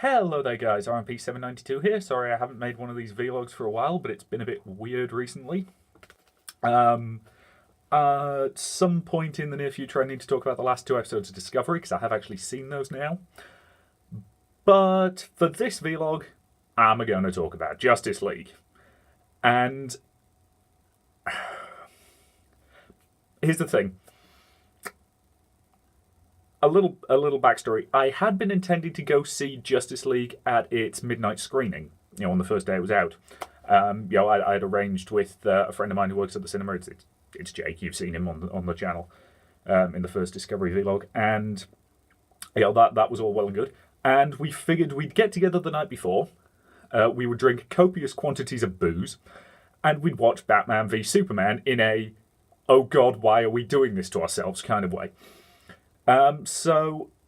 Hello there guys, RMP792 here. Sorry I haven't made one of these vlogs for a while, but it's been a bit weird recently. At some point in the near future I need to talk about the last two episodes of Discovery, because I have actually seen those now. But for this vlog, I'm going to talk about Justice League. And here's the thing. A little backstory. I had been intending to go see Justice League at its midnight screening, on the first day it was out. I had arranged with a friend of mine who works at the cinema. It's Jake. You've seen him on the channel in the first Discovery vlog, and that was all well and good. And we figured we'd get together the night before. We would drink copious quantities of booze, and we'd watch Batman v Superman in a "oh God, why are we doing this to ourselves" kind of way. About,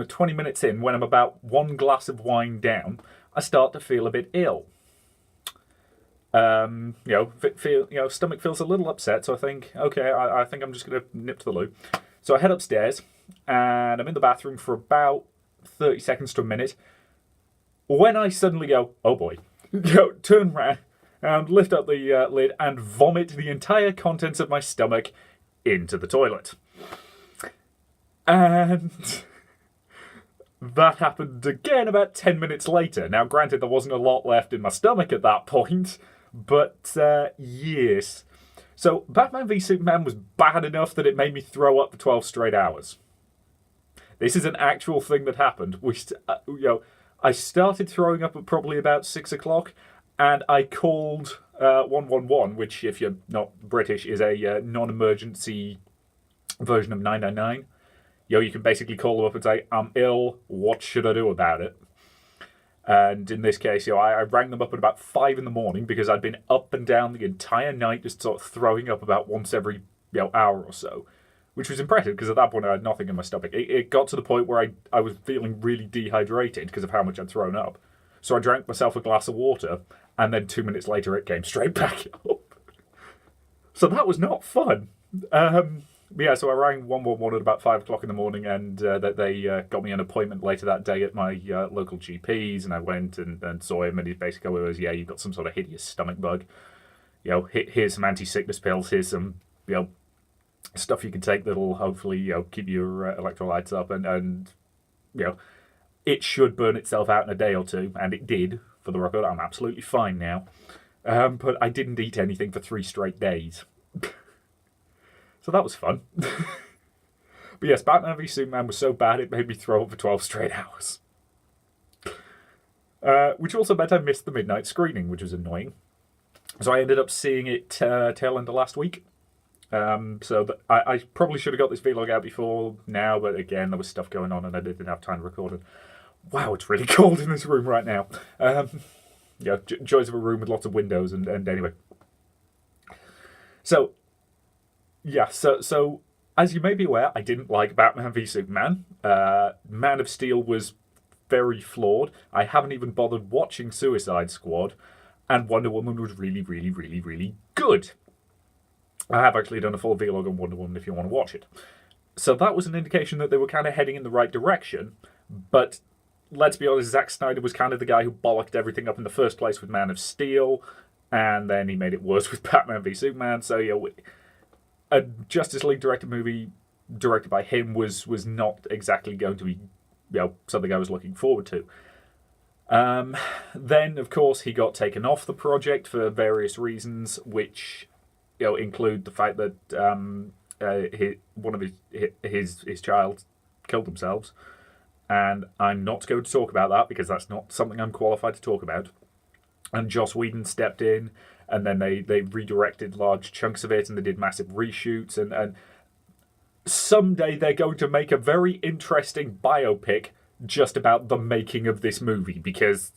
20 minutes in, when I'm about one glass of wine down, I start to feel a bit ill. Stomach feels a little upset, so I think, okay, I think I'm just going to nip to the loo. So I head upstairs, and I'm in the bathroom for about 30 seconds to a minute, when I suddenly go, oh boy, turn around, and lift up the lid, and vomit the entire contents of my stomach into the toilet. And that happened again about 10 minutes later. Now, granted, there wasn't a lot left in my stomach at that point, but yes. So, Batman v Superman was bad enough that it made me throw up for 12 straight hours. This is an actual thing that happened. I started throwing up at probably about 6 o'clock, and I called 111, which, if you're not British, is a non-emergency version of 999. You can basically call them up and say, I'm ill, what should I do about it? And in this case, I rang them up at about 5 in the morning because I'd been up and down the entire night, just sort of throwing up about once every hour or so, which was impressive because at that point I had nothing in my stomach. It got to the point where I was feeling really dehydrated because of how much I'd thrown up. So I drank myself a glass of water, and then 2 minutes later it came straight back up. So that was not fun. So I rang 111 at about 5 o'clock in the morning, and they got me an appointment later that day at my local GP's, and I went and saw him, and he basically was, you've got some sort of hideous stomach bug. Here's some anti-sickness pills, here's some, stuff you can take that'll hopefully, keep your electrolytes up, and it should burn itself out in a day or two, and it did, for the record. I'm absolutely fine now. But I didn't eat anything for 3 straight days. So that was fun. But yes, Batman v Superman was so bad it made me throw up for 12 straight hours. Which also meant I missed the midnight screening, which was annoying. So I ended up seeing it tail end of last week. I probably should have got this vlog out before now, but again, there was stuff going on and I didn't have time to record it. Wow, it's really cold in this room right now. Joys of a room with lots of windows, and anyway. So, yeah, so as you may be aware, I didn't like Batman v Superman. Man of Steel was very flawed. I haven't even bothered watching Suicide Squad, and Wonder Woman was really, really, really, really good. I have actually done a full vlog on Wonder Woman if you want to watch it. So that was an indication that they were kind of heading in the right direction, but let's be honest, Zack Snyder was kind of the guy who bollocked everything up in the first place with Man of Steel, and then he made it worse with Batman v Superman. So, a Justice League directed movie directed by him was not exactly going to be, something I was looking forward to. Then, of course, he got taken off the project for various reasons, which, include the fact that one of his child killed themselves. And I'm not going to talk about that because that's not something I'm qualified to talk about. And Joss Whedon stepped in, and then they redirected large chunks of it, and they did massive reshoots. And someday they're going to make a very interesting biopic just about the making of this movie, because,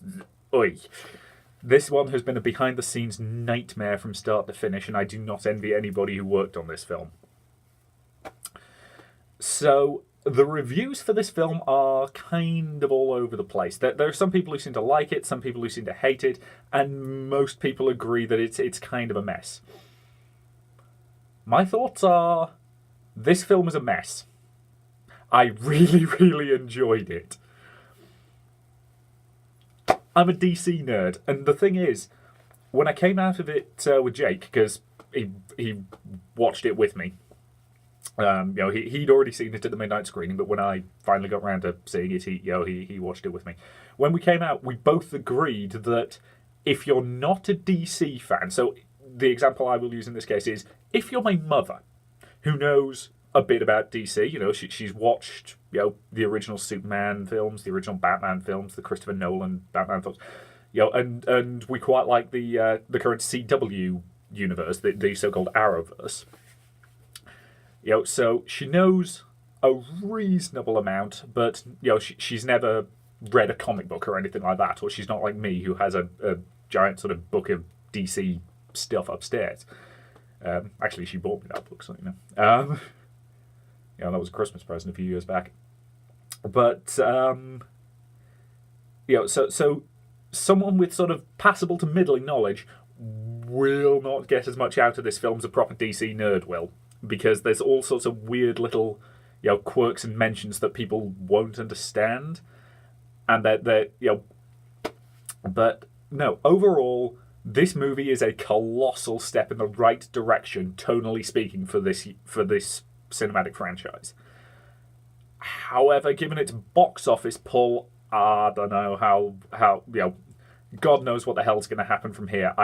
this one has been a behind-the-scenes nightmare from start to finish, and I do not envy anybody who worked on this film. So the reviews for this film are kind of all over the place. There are some people who seem to like it, some people who seem to hate it, and most people agree that it's kind of a mess. My thoughts are, this film is a mess. I really, really enjoyed it. I'm a DC nerd, and the thing is, when I came out of it with Jake, because he watched it with me, he'd already seen it at the midnight screening, but when I finally got around to seeing it, he watched it with me. When we came out, we both agreed that if you're not a DC fan, so the example I will use in this case is, if you're my mother, who knows a bit about DC, she's watched, the original Superman films, the original Batman films, the Christopher Nolan Batman films, and we quite like the current CW universe, the so-called Arrowverse. So she knows a reasonable amount, but she's never read a comic book or anything like that, or she's not like me who has a giant sort of book of DC stuff upstairs. Actually, she bought me that book, so that was a Christmas present a few years back. But so someone with sort of passable to middling knowledge will not get as much out of this film as a proper DC nerd will, because there's all sorts of weird little quirks and mentions that people won't understand, and but no, overall this movie is a colossal step in the right direction, tonally speaking, for this cinematic franchise. However, given its box office pull, I don't know how God knows what the hell's going to happen from here.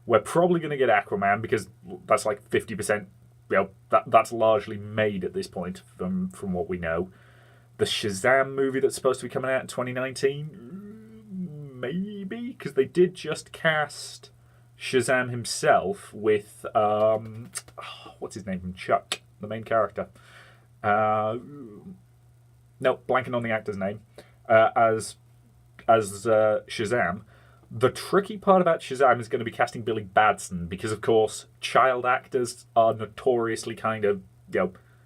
We're probably going to get Aquaman, because that's like 50%. That's largely made at this point from what we know. The Shazam movie that's supposed to be coming out in 2019, maybe, because they did just cast Shazam himself with what's his name from Chuck, the main character. No, blanking on the actor's name. As Shazam. The tricky part about Shazam is going to be casting Billy Batson, because, of course, child actors are notoriously kind of,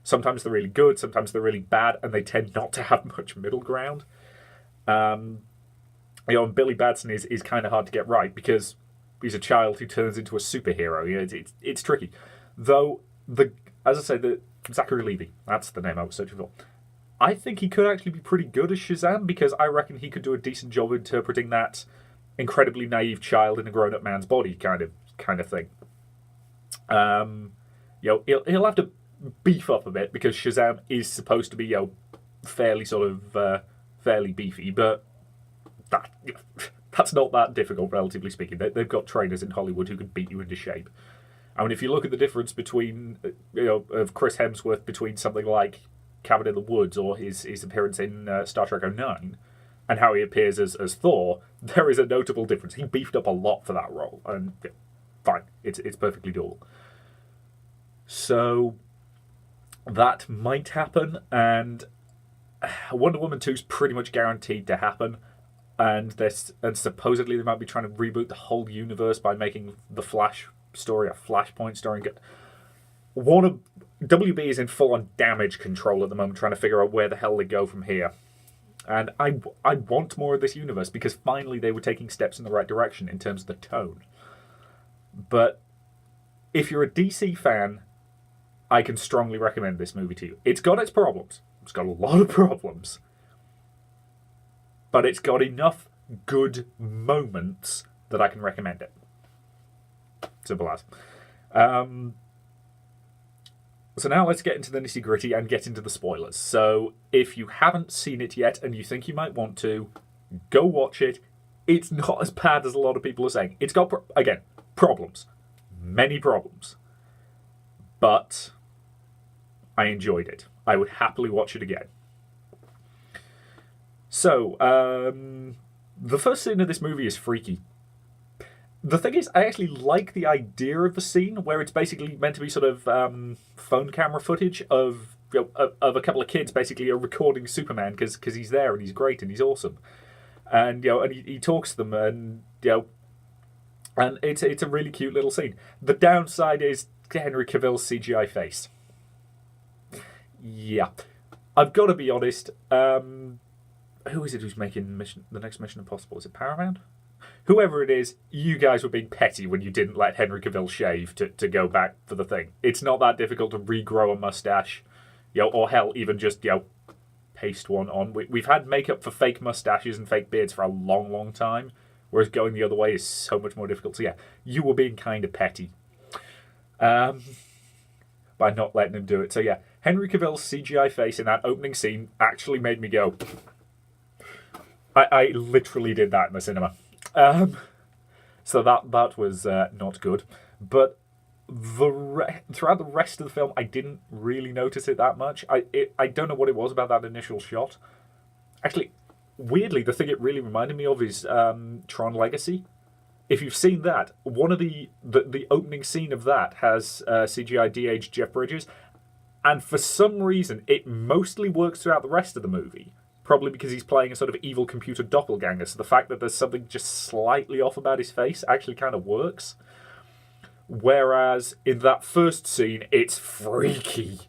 sometimes they're really good, sometimes they're really bad, and they tend not to have much middle ground. And Billy Batson is kind of hard to get right, because he's a child who turns into a superhero. It's tricky. Though, as I say, the Zachary Levi, that's the name I was searching for. I think he could actually be pretty good as Shazam, because I reckon he could do a decent job interpreting that incredibly naive child in a grown-up man's body kind of thing. He'll have to beef up a bit, because Shazam is supposed to be fairly beefy, but that's not that difficult, relatively speaking. They've got trainers in Hollywood who can beat you into shape. I mean, if you look at the difference between of Chris Hemsworth between something like Cabin in the Woods or his appearance in Star Trek 09 and how he appears as Thor, there is a notable difference. He beefed up a lot for that role, and fine, it's perfectly doable. So that might happen, and Wonder Woman 2 is pretty much guaranteed to happen, and supposedly they might be trying to reboot the whole universe by making the Flash story a Flashpoint story. WB is in full-on damage control at the moment, trying to figure out where the hell they go from here. And I want more of this universe, because finally they were taking steps in the right direction in terms of the tone. But if you're a DC fan, I can strongly recommend this movie to you. It's got its problems. It's got a lot of problems. But it's got enough good moments that I can recommend it. Simple as. So now let's get into the nitty-gritty and get into the spoilers. So if you haven't seen it yet and you think you might want to, go watch it. It's not as bad as a lot of people are saying. It's got, again, problems. Many problems. But I enjoyed it. I would happily watch it again. So, the first scene of this movie is freaky. The thing is, I actually like the idea of the scene, where it's basically meant to be sort of phone camera footage of a couple of kids basically are recording Superman because he's there and he's great and he's awesome, and and he talks to them, and and it's a really cute little scene. The downside is Henry Cavill's CGI face. Yeah, I've got to be honest. Who is it who's making the next Mission Impossible? Is it Paramount? Whoever it is, you guys were being petty when you didn't let Henry Cavill shave to go back for the thing. It's not that difficult to regrow a mustache. or hell, even just, paste one on. We've had makeup for fake mustaches and fake beards for a long, long time, whereas going the other way is so much more difficult. So yeah, you were being kind of petty by not letting him do it. So yeah, Henry Cavill's CGI face in that opening scene actually made me go. I literally did that in the cinema. So that was not good. But throughout the rest of the film, I didn't really notice it that much. I don't know what it was about that initial shot. Actually, weirdly, the thing it really reminded me of is Tron Legacy. If you've seen that, one of the opening scene of that has CGI de-aged Jeff Bridges, and for some reason, it mostly works throughout the rest of the movie. Probably because he's playing a sort of evil computer doppelganger, so the fact that there's something just slightly off about his face actually kind of works. Whereas in that first scene, it's freaky.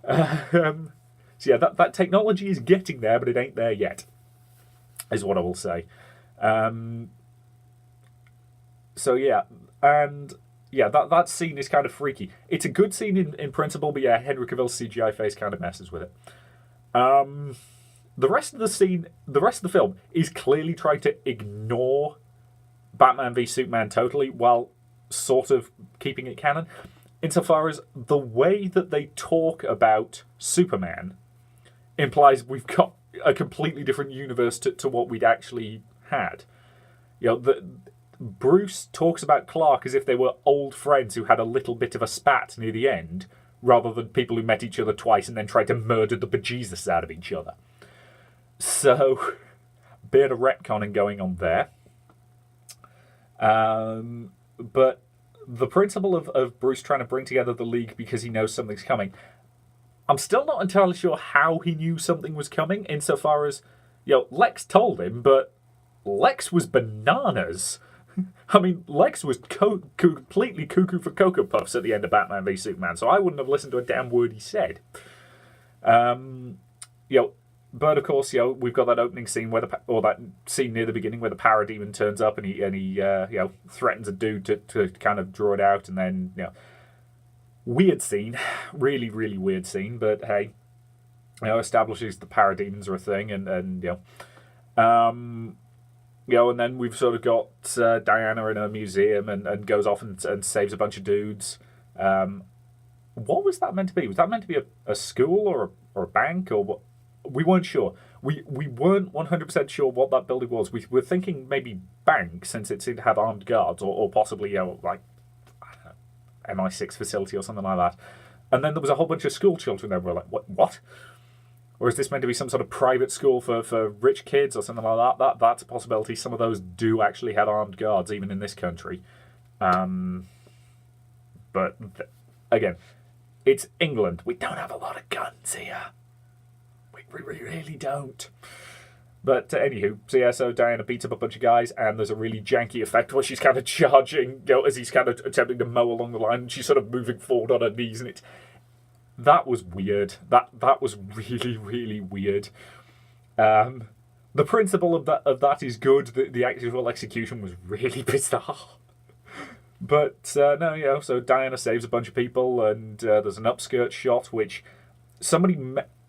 So yeah, that technology is getting there, but it ain't there yet, is what I will say. So yeah, and yeah, that scene is kind of freaky. It's a good scene in principle, but yeah, Henry Cavill's CGI face kind of messes with it. The rest of the film is clearly trying to ignore Batman v Superman totally, while sort of keeping it canon, insofar as the way that they talk about Superman implies we've got a completely different universe to what we'd actually had. Bruce talks about Clark as if they were old friends who had a little bit of a spat near the end, rather than people who met each other twice and then tried to murder the bejesus out of each other. So, bit of retconning going on there. But the principle of Bruce trying to bring together the League because he knows something's coming, I'm still not entirely sure how he knew something was coming, insofar as, Lex told him, but Lex was bananas. I mean, Lex was completely cuckoo for Cocoa Puffs at the end of Batman v Superman, so I wouldn't have listened to a damn word he said. But of course, we've got that opening scene or that scene near the beginning where the Parademon turns up and he threatens a dude to kind of draw it out, and then weird scene, really really weird scene, but hey, establishes the Parademons are a thing, and and then we've sort of got Diana in a museum and goes off and saves a bunch of dudes. What was that meant to be? Was that meant to be a school or a bank or what? We weren't sure. We weren't 100% sure what that building was. We were thinking maybe bank, since it seemed to have armed guards, or possibly like I don't know, MI6 facility or something like that. And then there was a whole bunch of school children there. We were like, what? Or is this meant to be some sort of private school for rich kids or something like that? That's a possibility. Some of those do actually have armed guards, even in this country. But again, it's England. We don't have a lot of guns here. We really don't. But anywho, so Diana beats up a bunch of guys, and there's a really janky effect where she's kind of charging, as he's kind of attempting to mow along the line, and she's sort of moving forward on her knees, and that was weird. That was really, really weird. The principle of that is good. The actual execution was really bizarre. But so Diana saves a bunch of people, and there's an upskirt shot, which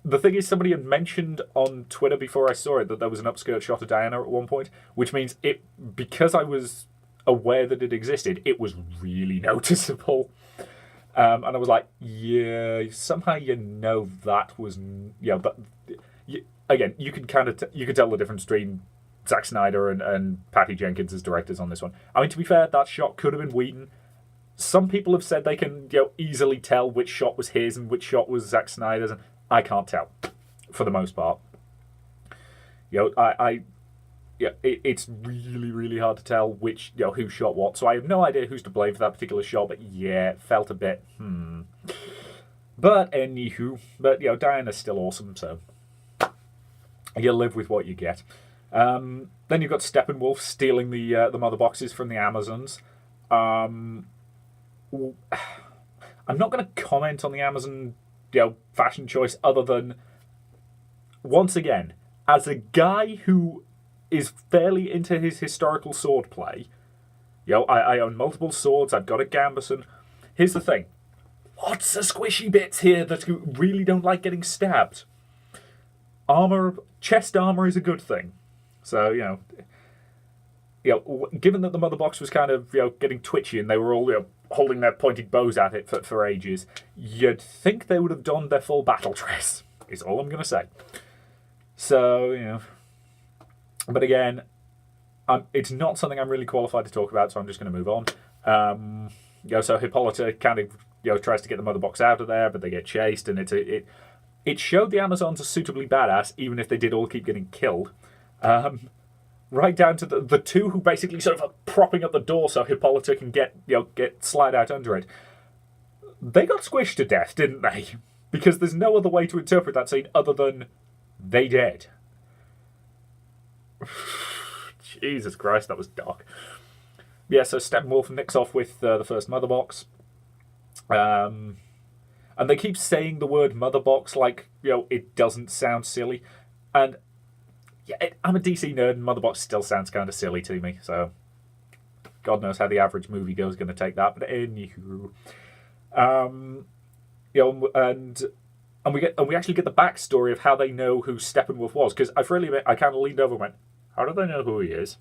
the thing is, somebody had mentioned on Twitter before I saw it that there was an upskirt shot of Diana at one point, which means because I was aware that it existed, it was really noticeable. And I was like, yeah, somehow that was, but again, you can tell the difference between Zack Snyder and Patty Jenkins as directors on this one. I mean, to be fair, that shot could have been Whedon. Some people have said they can easily tell which shot was his and which shot was Zack Snyder's, and I can't tell, for the most part. It's really, really hard to tell which, who shot what. So I have no idea who's to blame for that particular shot, but yeah, it felt a bit, But anywho, Diana's still awesome, so you live with what you get. Then you've got Steppenwolf stealing the mother boxes from the Amazons. I'm not going to comment on the Amazon fashion choice, other than, once again, as a guy who is fairly into his historical sword play, I own multiple swords, I've got a gambeson. Here's the thing, lots of squishy bits here that really don't like getting stabbed. Chest armor is a good thing. So, given that the mother box was kind of, getting twitchy and they were all, holding their pointed bows at it for ages, you'd think they would have donned their full battle dress, is all I'm going to say. So, but again, it's not something I'm really qualified to talk about, so I'm just going to move on. So Hippolyta kind of, tries to get the mother box out of there, but they get chased, and it showed the Amazons are suitably badass, even if they did all keep getting killed. Right down to the two who basically sort of are propping up the door so Hippolyta can get slide out under it. They got squished to death, didn't they? Because there's no other way to interpret that scene other than they dead. Jesus Christ, that was dark. Yeah, so Steppenwolf nicks off with the first mother box. And they keep saying the word mother box like, it doesn't sound silly. And yeah, I'm a DC nerd, and Motherbox still sounds kind of silly to me. So, God knows how the average moviegoer is going to take that. But anywho, and we actually get the backstory of how they know who Steppenwolf was. Because I freely admit, I kind of leaned over and went, "How do they know who he is?"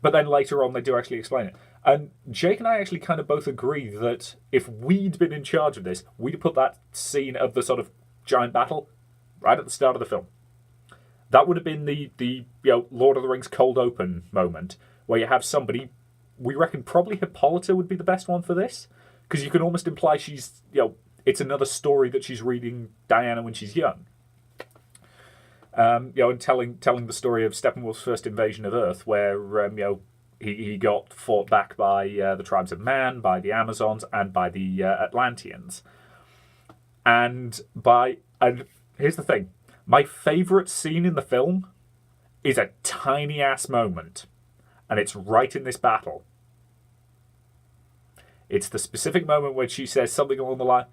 But then later on, they do actually explain it. And Jake and I actually kind of both agree that if we'd been in charge of this, we'd have put that scene of the sort of giant battle right at the start of the film. That would have been the Lord of the Rings cold open moment where you have somebody. We reckon probably Hippolyta would be the best one for this, because you can almost imply she's it's another story that she's reading Diana when she's young. And telling the story of Steppenwolf's first invasion of Earth, where he got fought back by the tribes of man, by the Amazons, and by the Atlanteans. And here's the thing. My favourite scene in the film is a tiny-ass moment, and it's right in this battle. It's the specific moment where she says something along the line,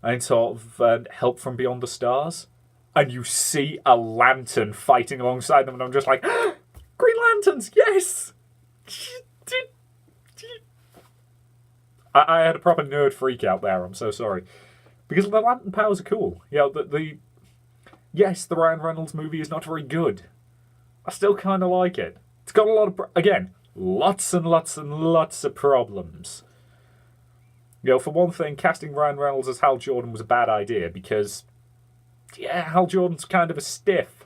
and sort of help from beyond the stars, and you see a lantern fighting alongside them, and I'm just like, Green Lanterns, yes! I had a proper nerd freak out there, I'm so sorry. Because the lantern powers are cool. Yes, the Ryan Reynolds movie is not very good. I still kind of like it. It's got a lot of, lots and lots and lots of problems. For one thing, casting Ryan Reynolds as Hal Jordan was a bad idea because, Hal Jordan's kind of a stiff.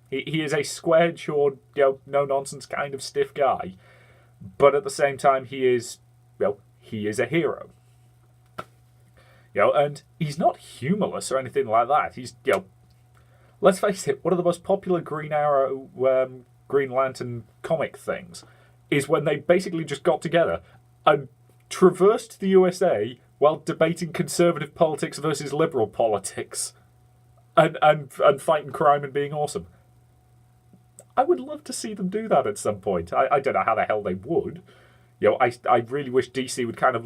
He is a square-jawed, no-nonsense kind of stiff guy. But at the same time, he is a hero. And he's not humorless or anything like that. He's, let's face it, one of the most popular Green Arrow, Green Lantern comic things is when they basically just got together and traversed the USA while debating conservative politics versus liberal politics and fighting crime and being awesome. I would love to see them do that at some point. I don't know how the hell they would. I really wish DC would kind of,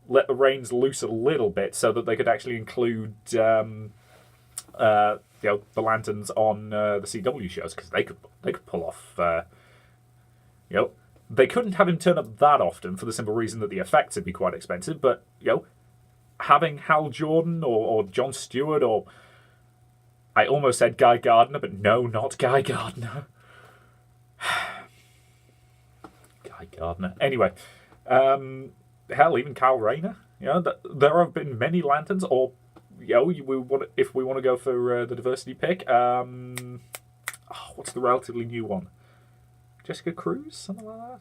let the reins loose a little bit so that they could actually include, the Lanterns on the CW shows, because they could pull off, they couldn't have him turn up that often for the simple reason that the effects would be quite expensive, but, having Hal Jordan or Jon Stewart or, I almost said Guy Gardner, but no, not Guy Gardner. Gardner. Anyway, hell, even Kyle Rayner. There have been many Lanterns, or if we want to go for the diversity pick, what's the relatively new one? Jessica Cruz, something like that.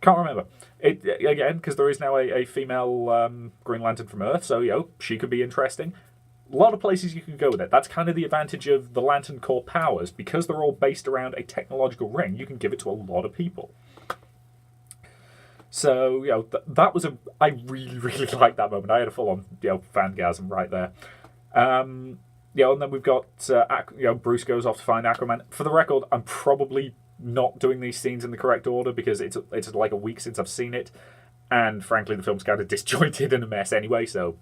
Can't remember it again because there is now a female Green Lantern from Earth, so she could be interesting. A lot of places you can go with it. That's kind of the advantage of the Lantern Corps powers. Because they're all based around a technological ring, you can give it to a lot of people. So, that was I really, really liked that moment. I had a full-on, fangasm right there. And then we've got, Bruce goes off to find Aquaman. For the record, I'm probably not doing these scenes in the correct order because it's like a week since I've seen it. And frankly, the film's kind of disjointed and a mess anyway, so...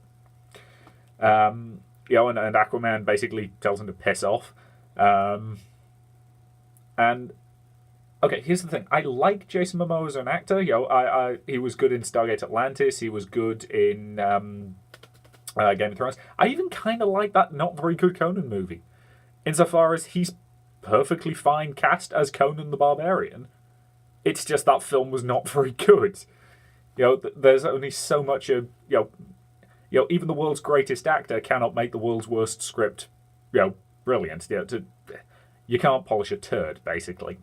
and Aquaman basically tells him to piss off. And Okay, here's the thing. I like Jason Momoa as an actor. He was good in Stargate Atlantis. He was good in Game of Thrones. I even kind of like that not very good Conan movie, insofar as he's perfectly fine cast as Conan the Barbarian. It's just that film was not very good. There's only so much of even the world's greatest actor cannot make the world's worst script, brilliant. You can't polish a turd, basically.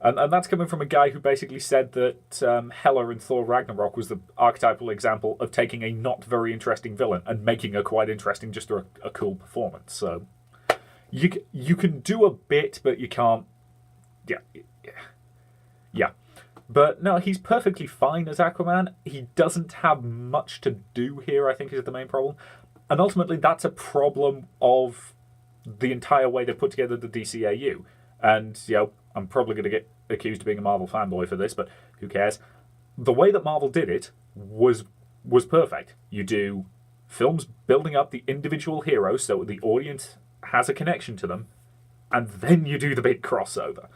And that's coming from a guy who basically said that Hela in Thor Ragnarok was the archetypal example of taking a not very interesting villain and making her quite interesting just through a cool performance. So you can do a bit, but you can't. Yeah. But no, he's perfectly fine as Aquaman. He doesn't have much to do here, I think, is the main problem. And ultimately, that's a problem of the entire way they put together the DCEU. And, I'm probably going to get accused of being a Marvel fanboy for this, but who cares? The way that Marvel did it was perfect. You do films building up the individual heroes so the audience has a connection to them, and then you do the big crossover.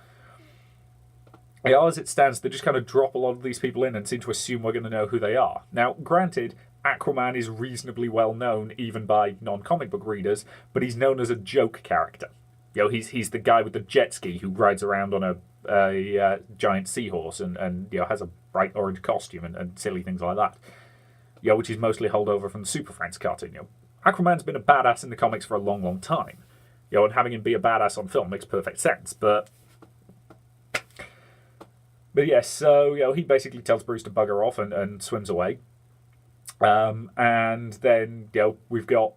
As it stands, they just kind of drop a lot of these people in and seem to assume we're going to know who they are. Now, granted, Aquaman is reasonably well known even by non-comic book readers, but he's known as a joke character. He's the guy with the jet ski who rides around on a giant seahorse and has a bright orange costume and silly things like that. Which is mostly held over from the Super Friends cartoon. Aquaman's been a badass in the comics for a long, long time. And having him be a badass on film makes perfect sense, But yes, so he basically tells Bruce to bugger off and swims away. And then we've got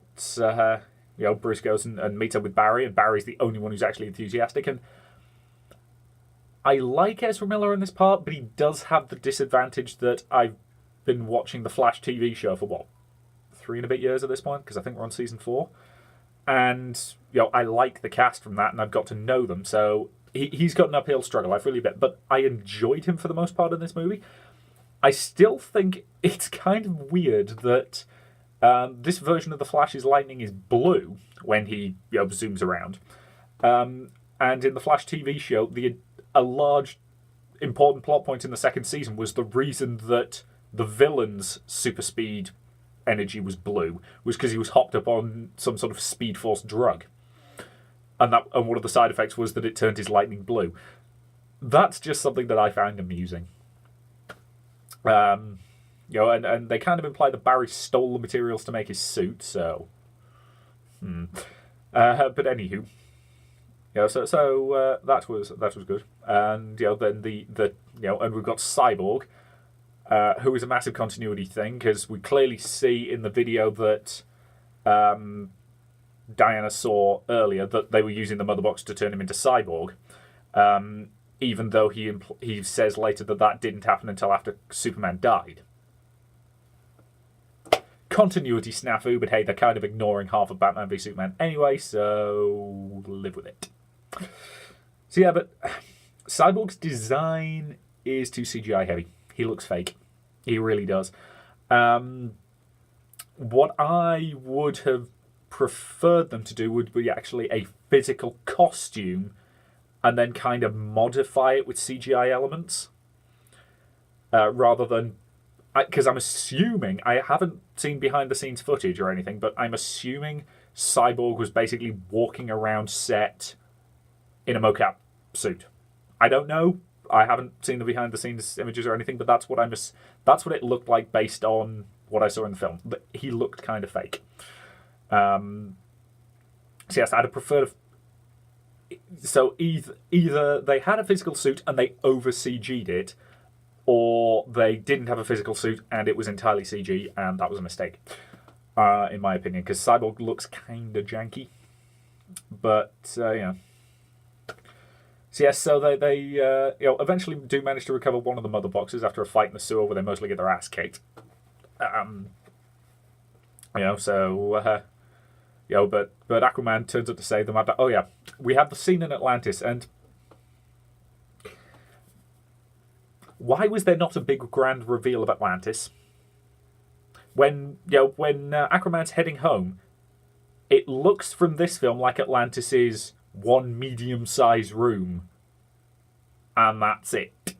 Bruce goes and meets up with Barry, and Barry's the only one who's actually enthusiastic. And I like Ezra Miller in this part, but he does have the disadvantage that I've been watching the Flash TV show for 3 and a bit years at this point, because I think we're on season 4. And I like the cast from that, and I've got to know them, so he's got an uphill struggle, I've really bet, but I enjoyed him for the most part in this movie. I still think it's kind of weird that this version of the Flash's lightning is blue when he zooms around. And in the Flash TV show, a large important plot point in the second season was the reason that the villain's super speed energy was blue was because he was hopped up on some sort of Speed Force drug. And one of the side effects was that it turned his lightning blue. That's just something that I found amusing. And they kind of imply that Barry stole the materials to make his suit, so... But anywho... So that was good. And, then and we've got Cyborg, who is a massive continuity thing, because we clearly see in the video that... Diana saw earlier that they were using the mother box to turn him into Cyborg, even though he says later that didn't happen until after Superman died. Continuity snafu, but hey, they're kind of ignoring half of Batman v Superman anyway, so live with it. So yeah, but Cyborg's design is too CGI heavy. He looks fake. He really does. What I would have preferred them to do would be actually a physical costume and then kind of modify it with CGI elements rather than... Because I'm assuming, I haven't seen behind the scenes footage or anything, but I'm assuming Cyborg was basically walking around set in a mocap suit. I don't know. I haven't seen the behind the scenes images or anything, but that's what that's what it looked like based on what I saw in the film. But he looked kind of fake. So yes, I'd have preferred. So either they had a physical suit and they over CG'd it, or they didn't have a physical suit and it was entirely CG, and that was a mistake, in my opinion, because Cyborg looks kind of janky. But yeah. So yes, so they eventually do manage to recover one of the mother boxes after a fight in the sewer where they mostly get their ass kicked. But Aquaman turns up to save them. Oh yeah, we have the scene in Atlantis, and why was there not a big grand reveal of Atlantis? When Aquaman's heading home, it looks from this film like Atlantis is one medium-sized room, and that's it.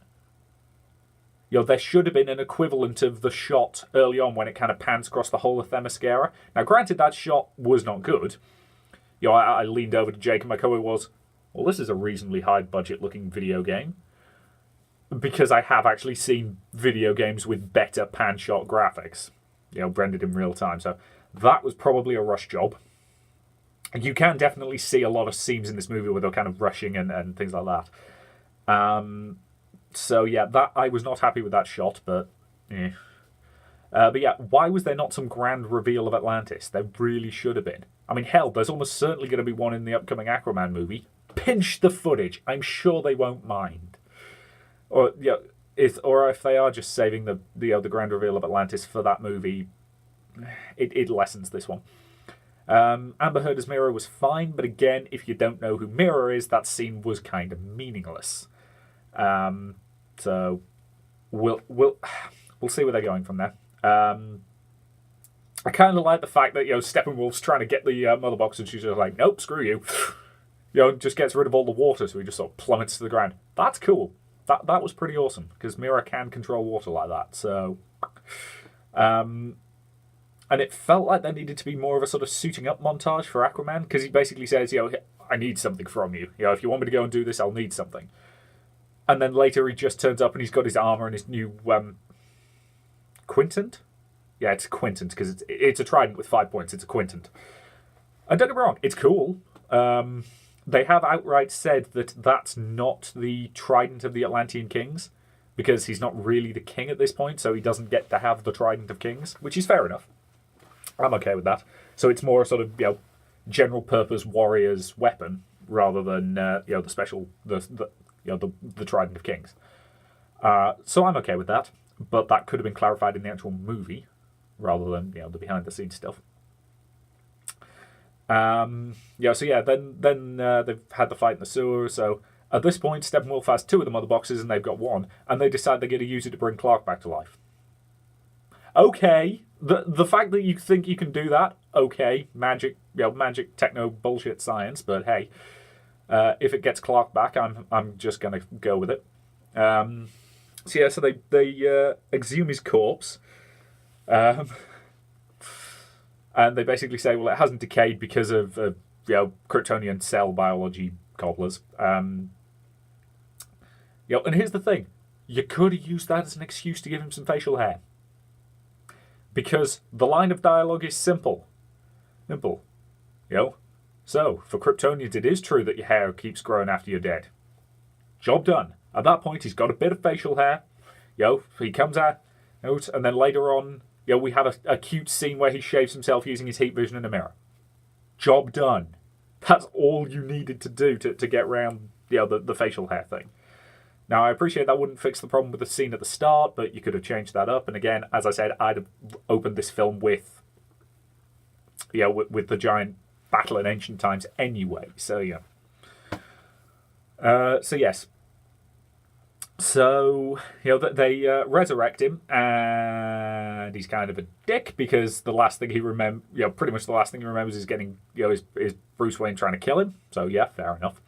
There should have been an equivalent of the shot early on when it kind of pans across the whole of Themyscira. Now, granted, that shot was not good. I leaned over to Jake and my co-worker was, well, this is a reasonably high-budget-looking video game. Because I have actually seen video games with better pan-shot graphics. Rendered in real time. So that was probably a rush job. And you can definitely see a lot of scenes in this movie where they're kind of rushing and things like that. So yeah, that I was not happy with that shot, but yeah. But yeah, why was there not some grand reveal of Atlantis? There really should have been. I mean, hell, there's almost certainly going to be one in the upcoming Aquaman movie. Pinch the footage. I'm sure they won't mind. Or if they are just saving the grand reveal of Atlantis for that movie, it lessens this one. Amber Heard as Mira was fine, but again, if you don't know who Mira is, that scene was kind of meaningless. So we'll see where they're going from there. I kind of like the fact that Steppenwolf's trying to get the mother box, and she's just like, nope, screw you. Just gets rid of all the water, so he just sort of plummets to the ground. That's cool. That was pretty awesome because Mira can control water like that. So, and it felt like there needed to be more of a sort of suiting up montage for Aquaman because he basically says, I need something from you. If you want me to go and do this, I'll need something. And then later he just turns up and he's got his armor and his new quintant. Yeah, it's a quintant because it's a trident with 5 points. It's a quintant. And don't get me wrong, it's cool. They have outright said that that's not the trident of the Atlantean kings because he's not really the king at this point, so he doesn't get to have the trident of kings, which is fair enough. I'm okay with that. So it's more a sort of general purpose warrior's weapon rather than the special the trident of kings. So I'm okay with that, but that could have been clarified in the actual movie rather than the behind the scenes stuff. Then they've had the fight in the sewer. So at this point, Steppenwolf has 2 of the mother boxes and they've got 1, and they decide they're going to use it to bring Clark back to life. Okay, the fact that you think you can do that, okay, magic techno bullshit science, but hey, if it gets Clark back, I'm just going to go with it. So they exhume his corpse. And they basically say, well, it hasn't decayed because of Kryptonian cell biology cobblers. And here's the thing. You could have used that as an excuse to give him some facial hair. Because the line of dialogue is simple. So, for Kryptonians, it is true that your hair keeps growing after you're dead. Job done. At that point, he's got a bit of facial hair. He comes out, and then later on, we have a cute scene where he shaves himself using his heat vision in a mirror. Job done. That's all you needed to do to get around the facial hair thing. Now, I appreciate that wouldn't fix the problem with the scene at the start, but you could have changed that up. And again, as I said, I'd have opened this film with the giant battle in ancient times anyway. So, yeah. Yes. So, they resurrect him, and he's kind of a dick because the last thing he pretty much the last thing he remembers is getting, is Bruce Wayne trying to kill him. So, yeah, fair enough.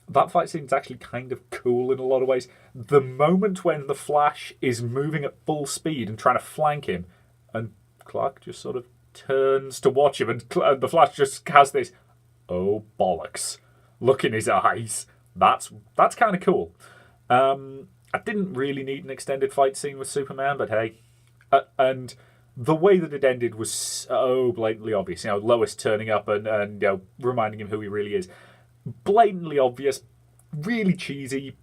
That fight scene's actually kind of cool in a lot of ways. The moment when the Flash is moving at full speed and trying to flank him, and Clark just sort of turns to watch him, and the Flash just has this, oh, bollocks, look in his eyes. That's kind of cool. I didn't really need an extended fight scene with Superman, but hey. And the way that it ended was so blatantly obvious. Lois turning up and reminding him who he really is. Blatantly obvious, really cheesy.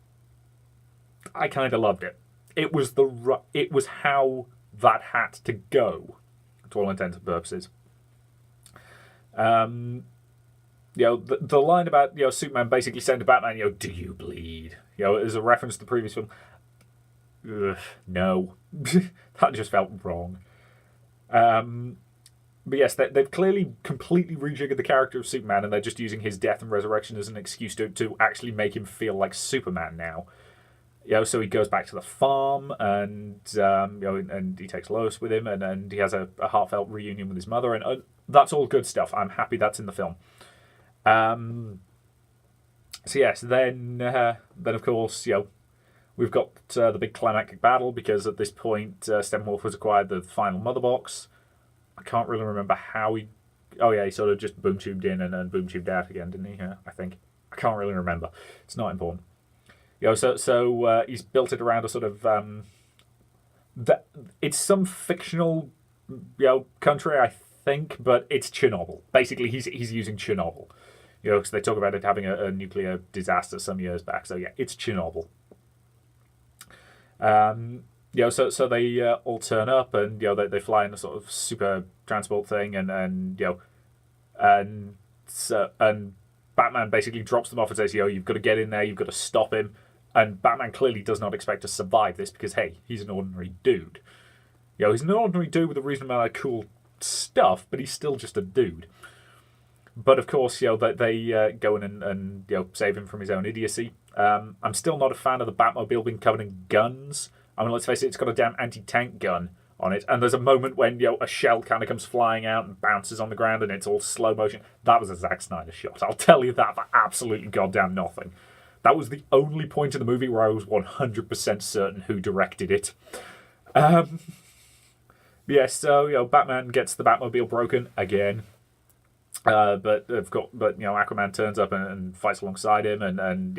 I kind of loved it. It was how that had to go, to all intents and purposes. The line about Superman basically saying to Batman, do you bleed? As a reference to the previous film. Ugh, no, that just felt wrong. But yes, they've clearly completely rejiggered the character of Superman, and they're just using his death and resurrection as an excuse to actually make him feel like Superman now. So he goes back to the farm, and and he takes Lois with him, and he has a heartfelt reunion with his mother, and that's all good stuff. I'm happy that's in the film. Um, so yes, then of course, we've got the big climactic battle because at this point, Steppenwolf has acquired the final mother box. I can't really remember how he. Oh yeah, he sort of just boom tubed in and then boom tubed out again, didn't he? I think I can't really remember. It's not important. So he's built it around a sort of it's some fictional country, I think, but it's Chernobyl. Basically, he's using Chernobyl. Because they talk about it having a nuclear disaster some years back. So yeah, it's Chernobyl. So they all turn up and they fly in a sort of super transport thing and Batman basically drops them off and says, you've got to get in there, you've got to stop him. And Batman clearly does not expect to survive this because, hey, he's an ordinary dude. He's an ordinary dude with a reasonable amount of cool stuff, but he's still just a dude. But of course, they go in and save him from his own idiocy. I'm still not a fan of the Batmobile being covered in guns. I mean, let's face it, it's got a damn anti-tank gun on it. And there's a moment when a shell kind of comes flying out and bounces on the ground and it's all slow motion. That was a Zack Snyder shot. I'll tell you that for absolutely goddamn nothing. That was the only point in the movie where I was 100% certain who directed it. So Batman gets the Batmobile broken again. But Aquaman turns up and fights alongside him, and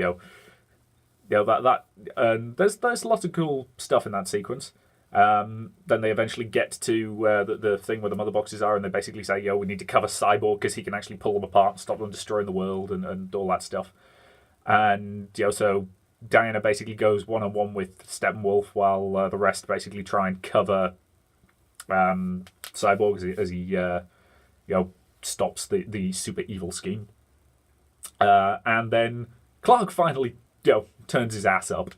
there's lots of cool stuff in that sequence. Then they eventually get to the thing where the mother boxes are, and they basically say, we need to cover Cyborg because he can actually pull them apart and stop them destroying the world and all that stuff. And so Diana basically goes one-on-one with Steppenwolf while the rest basically try and cover Cyborg as he stops the super evil scheme. And then Clark finally turns his ass up.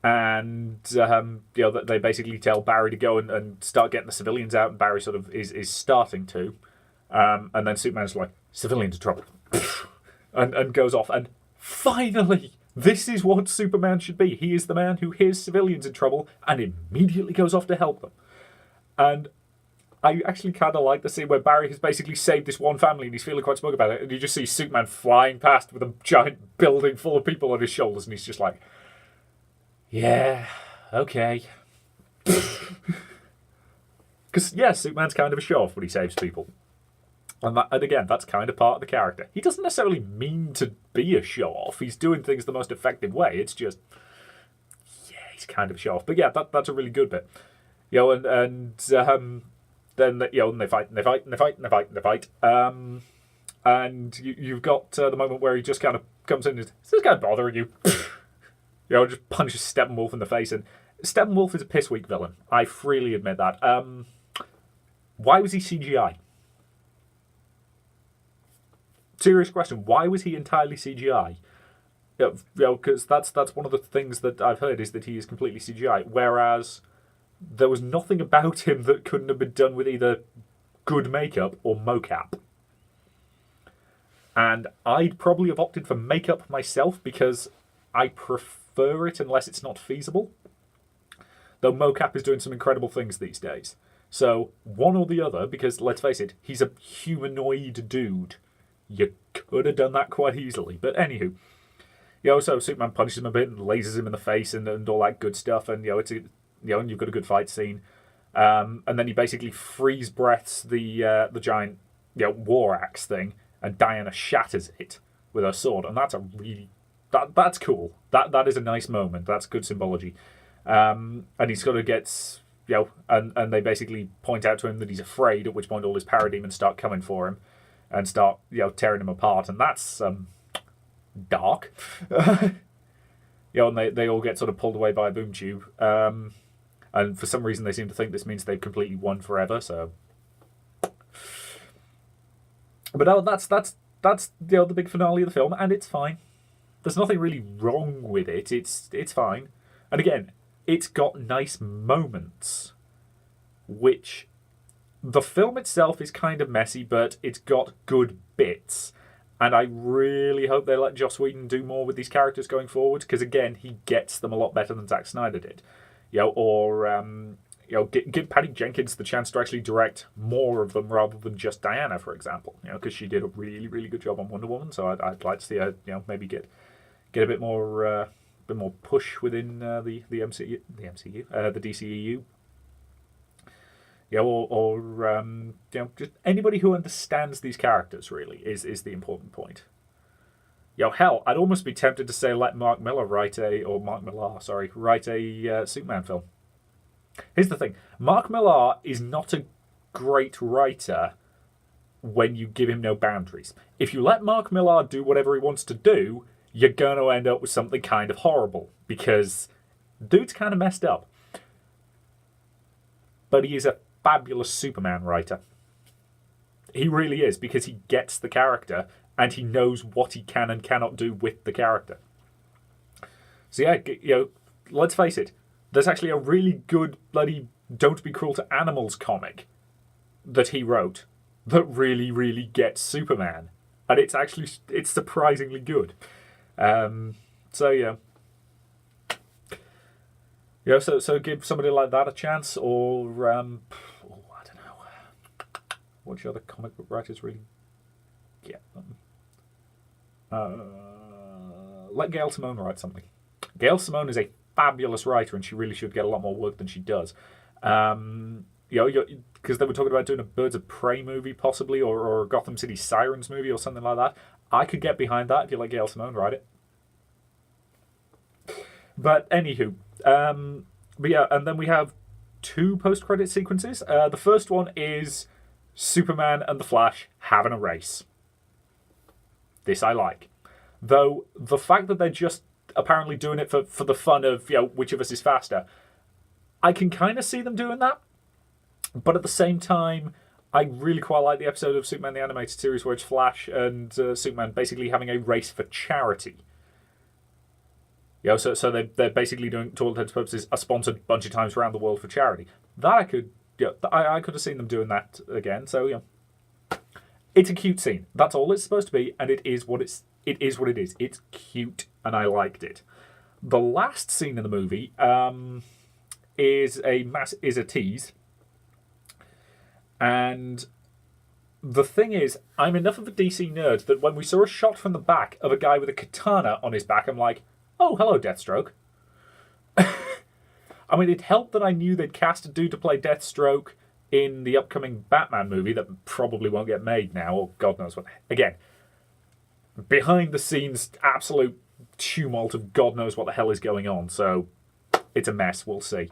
And they basically tell Barry to go and start getting the civilians out, and Barry sort of is starting to. And then Superman's like, civilians are trouble. and goes off. And finally, this is what Superman should be. He is the man who hears civilians in trouble and immediately goes off to help them. And I actually kind of like the scene where Barry has basically saved this one family and he's feeling quite smug about it. And you just see Superman flying past with a giant building full of people on his shoulders. And he's just like, yeah, okay. Because, Superman's kind of a show-off when he saves people. And again, that's kind of part of the character. He doesn't necessarily mean to be a show-off. He's doing things the most effective way. It's just, he's kind of a show-off. But yeah, that's a really good bit. Then they fight. And you've got the moment where he just kind of comes in and is this guy bothering you? Just punches Steppenwolf in the face. And Steppenwolf is a piss-weak villain. I freely admit that. Why was he CGI? Serious question. Why was he entirely CGI? Because that's one of the things that I've heard is that he is completely CGI. Whereas there was nothing about him that couldn't have been done with either good makeup or mocap. And I'd probably have opted for makeup myself because I prefer it unless it's not feasible. Though mocap is doing some incredible things these days. So one or the other, because let's face it, he's a humanoid dude. You could have done that quite easily. But anywho, so Superman punches him a bit and lasers him in the face and all that good stuff. And and you've got a good fight scene. And then he basically freeze breaths the giant war axe thing, and Diana shatters it with her sword. And that's that's cool. That is a nice moment. That's good symbology. And he sort of gets and they basically point out to him that he's afraid. At which point all his parademons start coming for him and start tearing him apart. And that's dark. And they all get sort of pulled away by a boom tube. And for some reason they seem to think this means they've completely won forever. So, but that's the big finale of the film, and it's fine. There's nothing really wrong with it. It's fine. And again, it's got nice moments, which the film itself is kind of messy, but it's got good bits. And I really hope they let Joss Whedon do more with these characters going forward, because again, he gets them a lot better than Zack Snyder did. give Patty Jenkins the chance to actually direct more of them rather than just Diana, for example. Because she did a really, really good job on Wonder Woman. So I'd like to see her, maybe get a bit more push within the MCU, the DCEU. Just anybody who understands these characters really is the important point. Hell, I'd almost be tempted to say let Mark Millar write a Superman film. Here's the thing. Mark Millar is not a great writer when you give him no boundaries. If you let Mark Millar do whatever he wants to do, you're going to end up with something kind of horrible, because dude's kind of messed up. But he is a fabulous Superman writer. He really is, because he gets the character and he knows what he can and cannot do with the character. So let's face it, there's actually a really good bloody Don't Be Cruel to Animals comic that he wrote that really, really gets Superman. And it's surprisingly good. So give somebody like that a chance, or I don't know, which other comic book writers really get them? Let Gail Simone write something. Gail Simone is a fabulous writer, and she really should get a lot more work than she does. Because they were talking about doing a Birds of Prey movie, possibly, or a Gotham City Sirens movie, or something like that. I could get behind that if you let Gail Simone write it. But anywho, and then we have 2 post-credit sequences. The first one is Superman and the Flash having a race. This I like. Though the fact that they're just apparently doing it for the fun of, which of us is faster, I can kind of see them doing that. But at the same time, I really quite like the episode of Superman the Animated Series where it's Flash and Superman basically having a race for charity. So they're basically doing, to all intents and purposes, a sponsored bunch of times around the world for charity. That I could have seen them doing that again. So it's a cute scene. That's all it's supposed to be, and it is what it is. It's cute, and I liked it. The last scene in the movie is a tease, and the thing is, I'm enough of a DC nerd that when we saw a shot from the back of a guy with a katana on his back, I'm like, oh, hello, Deathstroke. I mean, it helped that I knew they'd cast a dude to play Deathstroke in the upcoming Batman movie that probably won't get made now, or God knows what. Again, behind the scenes, absolute tumult of God knows what the hell is going on, so it's a mess, we'll see.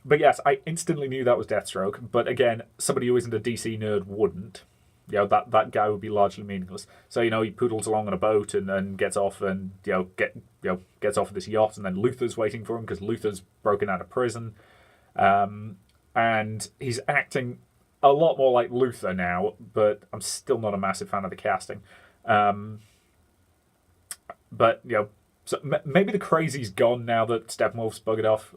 But yes, I instantly knew that was Deathstroke, but again, somebody who isn't a DC nerd wouldn't. That guy would be largely meaningless. So, he poodles along on a boat and gets off and, gets off of this yacht, and then Luthor's waiting for him because Luthor's broken out of prison. And he's acting a lot more like Luthor now, but I'm still not a massive fan of the casting. But, so maybe the crazy's gone now that Steppenwolf's buggered off.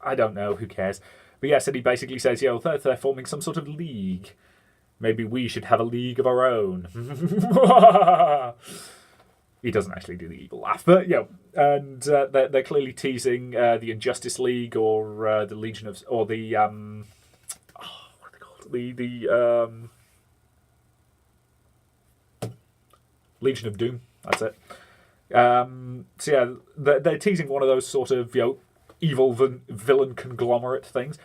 I don't know, who cares? But yes, and he basically says, they're forming some sort of league. Maybe we should have a league of our own. He doesn't actually do the evil laugh, but and they're clearly teasing the Injustice League or the Legion of, or the what are they called? The Legion of Doom. That's it. They're teasing one of those sort of evil villain conglomerate things.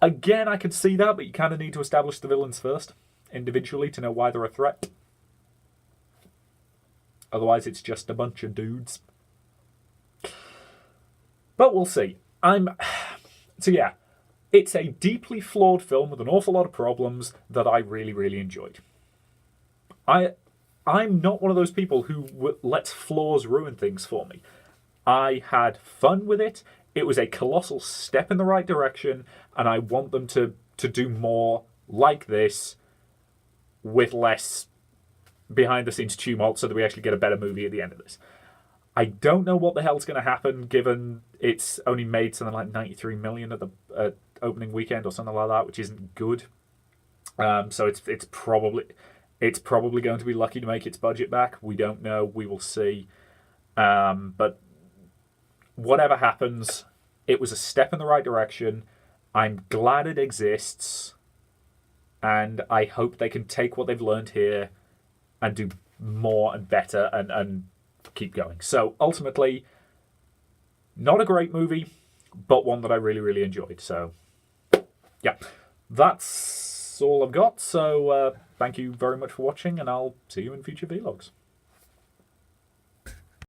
Again, I could see that, but you kind of need to establish the villains first, individually, to know why they're a threat. Otherwise, it's just a bunch of dudes. But we'll see. It's a deeply flawed film with an awful lot of problems that I really, really enjoyed. I'm not one of those people who lets flaws ruin things for me. I had fun with it. It was a colossal step in the right direction, and I want them to do more like this with less behind-the-scenes tumult so that we actually get a better movie at the end of this. I don't know what the hell's going to happen, given it's only made something like $93 million at the opening weekend or something like that, which isn't good. So it's probably going to be lucky to make its budget back. We don't know. We will see. But whatever happens, it was a step in the right direction, I'm glad it exists, and I hope they can take what they've learned here and do more and better and keep going. So ultimately, not a great movie, but one that I really, really enjoyed. So yeah, that's all I've got. So thank you very much for watching, and I'll see you in future vlogs.